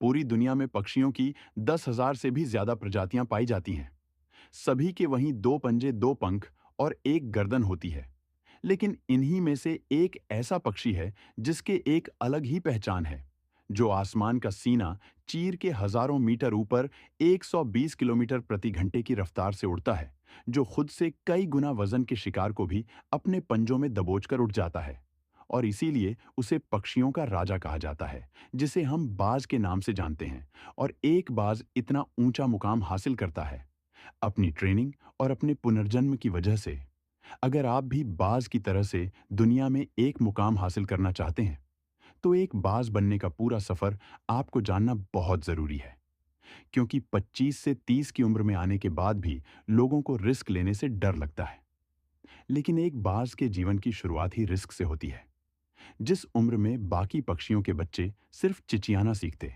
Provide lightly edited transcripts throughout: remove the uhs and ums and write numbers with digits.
पूरी दुनिया में पक्षियों की 10,000 से भी ज्यादा प्रजातियां पाई जाती हैं। सभी के वहीं दो पंजे, दो पंख और एक गर्दन होती है। लेकिन इन्हीं में से एक ऐसा पक्षी है जिसके एक अलग ही पहचान है, जो आसमान का सीना चीर के हजारों मीटर ऊपर 120 किलोमीटर प्रति घंटे की रफ्तार से उड़ता है, जो खुद से कई गुना वजन के शिकार को भी अपने पंजों में दबोचकर उड़ जाता है। और इसीलिए उसे पक्षियों का राजा कहा जाता है, जिसे हम बाज के नाम से जानते हैं। और एक बाज इतना ऊंचा मुकाम हासिल करता है अपनी ट्रेनिंग और अपने पुनर्जन्म की वजह से। अगर आप भी बाज की तरह से दुनिया में एक मुकाम हासिल करना चाहते हैं, तो एक बाज बनने का पूरा सफर आपको जानना बहुत जरूरी है। क्योंकि 25 से 30 की उम्र में आने के बाद भी लोगों को रिस्क लेने से डर लगता है। लेकिन एक बाज के जीवन की शुरुआत ही रिस्क से होती है। जिस उम्र में बाकी पक्षियों के बच्चे सिर्फ चिचियाना सीखते,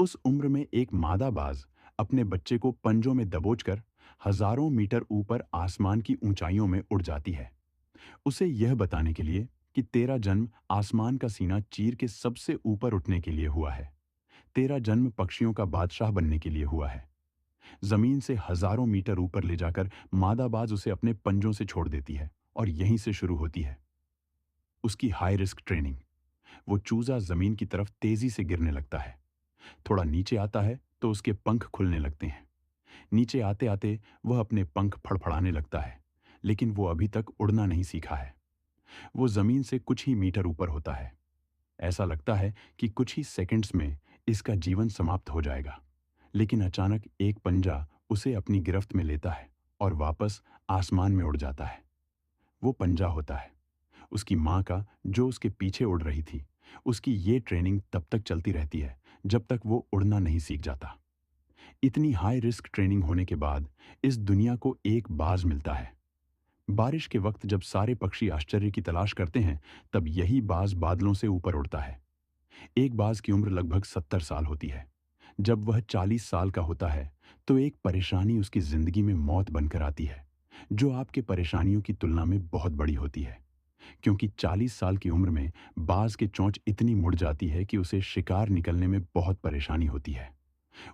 उस उम्र में एक मादा बाज अपने बच्चे को पंजों में दबोचकर हजारों मीटर ऊपर आसमान की ऊंचाइयों में उड़ जाती है। उसे यह बताने के लिए कि तेरा जन्म आसमान का सीना चीर के सबसे ऊपर उठने के लिए हुआ है। तेरा जन्म पक्षियों का बादशाह बनने के लिए हुआ है। जमीन से हजारों मीटर ऊपर ले जाकर मादा बाज उसे अपने पंजों से छोड़ देती है और यहीं से शुरू होती है उसकी हाई रिस्क ट्रेनिंग। वो चूजा जमीन की तरफ तेजी से गिरने लगता है। थोड़ा नीचे आता है तो उसके पंख खुलने लगते हैं। नीचे आते आते वह अपने पंख फड़फड़ाने लगता है, लेकिन वो अभी तक उड़ना नहीं सीखा है। वो जमीन से कुछ ही मीटर ऊपर होता है। ऐसा लगता है कि कुछ ही सेकंड्स में इसका जीवन समाप्त हो जाएगा। लेकिन अचानक एक पंजा उसे अपनी गिरफ्त में लेता है और वापस आसमान में उड़ जाता है। वो पंजा होता है उसकी माँ का, जो उसके पीछे उड़ रही थी। उसकी ये ट्रेनिंग तब तक चलती रहती है जब तक वो उड़ना नहीं सीख जाता। इतनी हाई रिस्क ट्रेनिंग होने के बाद इस दुनिया को एक बाज मिलता है। बारिश के वक्त जब सारे पक्षी आश्चर्य की तलाश करते हैं, तब यही बाज बादलों से ऊपर उड़ता है। एक बाज की उम्र लगभग 70 साल होती है। जब वह 40 साल का होता है, तो एक परेशानी उसकी जिंदगी में मौत बनकर आती है, जो आपके परेशानियों की तुलना में बहुत बड़ी होती है। क्योंकि 40 साल की उम्र में बाज की चोंच इतनी मुड़ जाती है कि उसे शिकार निकलने में बहुत परेशानी होती है।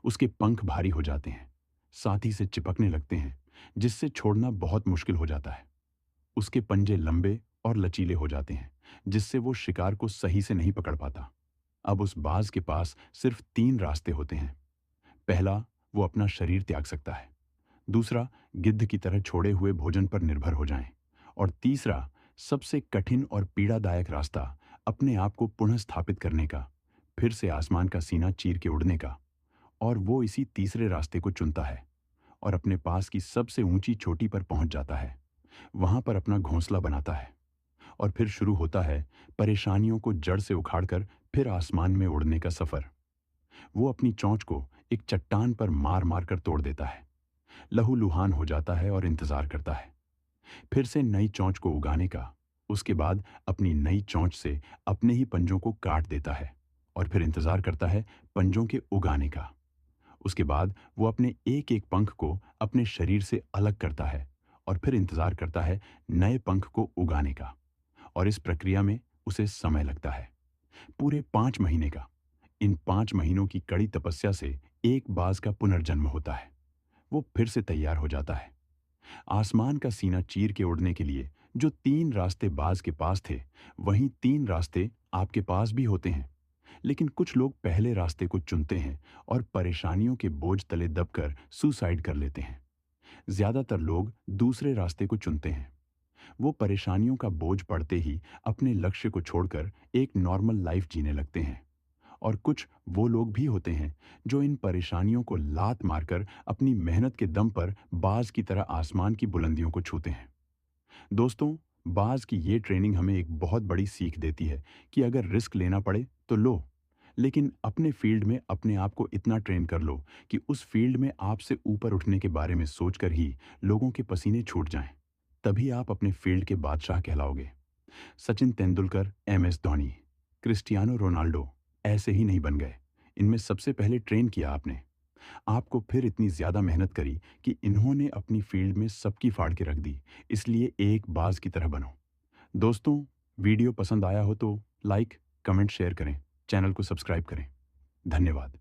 उसके पंख भारी हो जाते हैं, साथी से चिपकने लगते हैं, जिससे छोड़ना बहुत मुश्किल हो जाता है। उसके पंजे लंबे और लचीले हो जाते हैं, जिससे वो शिकार को सही से नहीं पकड़ पाता। अब उस बाज के पास सिर्फ 3 रास्ते होते हैं। पहला, वो अपना शरीर त्याग सकता है। दूसरा, गिद्ध की तरह छोड़े हुए भोजन पर निर्भर हो जाएं। और तीसरा, सबसे कठिन और पीड़ादायक रास्ता, अपने आप को पुनः स्थापित करने का, फिर से आसमान का सीना चीर के उड़ने का। और वो इसी तीसरे रास्ते को चुनता है और अपने पास की सबसे ऊंची चोटी पर पहुंच जाता है। वहां पर अपना घोंसला बनाता है और फिर शुरू होता है परेशानियों को जड़ से उखाड़कर फिर आसमान में उड़ने का सफर। वो अपनी चोंच को एक चट्टान पर मार मार कर तोड़ देता है, लहूलुहान हो जाता है और इंतजार करता है फिर से नई चोंच को उगाने का। उसके बाद अपनी नई चोंच से अपने ही पंजों को काट देता है और फिर इंतजार करता है पंजों के उगाने का। उसके बाद वो अपने एक एक पंख को अपने शरीर से अलग करता है और फिर इंतजार करता है नए पंख को उगाने का। और इस प्रक्रिया में उसे समय लगता है, पूरे 5 महीने का। इन 5 महीनों की कड़ी तपस्या से एक बाज का पुनर्जन्म होता है। वो फिर से तैयार हो जाता है। आसमान का सीना चीर के उड़ने के लिए जो 3 रास्ते बाज के पास थे, वहीं 3 रास्ते आपके पास भी होते हैं। लेकिन कुछ लोग पहले रास्ते को चुनते हैं और परेशानियों के बोझ तले दबकर सुसाइड कर लेते हैं। ज्यादातर लोग दूसरे रास्ते को चुनते हैं। वो परेशानियों का बोझ पड़ते ही अपने लक्ष्य को छोड़कर एक नॉर्मल लाइफ जीने लगते हैं। और कुछ वो लोग भी होते हैं जो इन परेशानियों को लात मारकर अपनी मेहनत के दम पर बाज की तरह आसमान की बुलंदियों को छूते हैं। दोस्तों, बाज की ये ट्रेनिंग हमें एक बहुत बड़ी सीख देती है कि अगर रिस्क लेना पड़े तो लो, लेकिन अपने फील्ड में अपने आप को इतना ट्रेन कर लो कि उस फील्ड में आपसे ऊपर उठने के बारे में सोचकर ही लोगों के पसीने छूट जाएं। तभी आप अपने फील्ड के बादशाह कहलाओगे। Sachin Tendulkar, MS Dhoni, Cristiano Ronaldo ऐसे ही नहीं बन गए। इनमें सबसे पहले ट्रेन किया आपने, आपको फिर इतनी ज्यादा मेहनत करी कि इन्होंने अपनी फील्ड में सबकी फाड़ के रख दी। इसलिए एक बाज की तरह बनो। दोस्तों, वीडियो पसंद आया हो तो लाइक, कमेंट, शेयर करें, चैनल को सब्सक्राइब करें। धन्यवाद।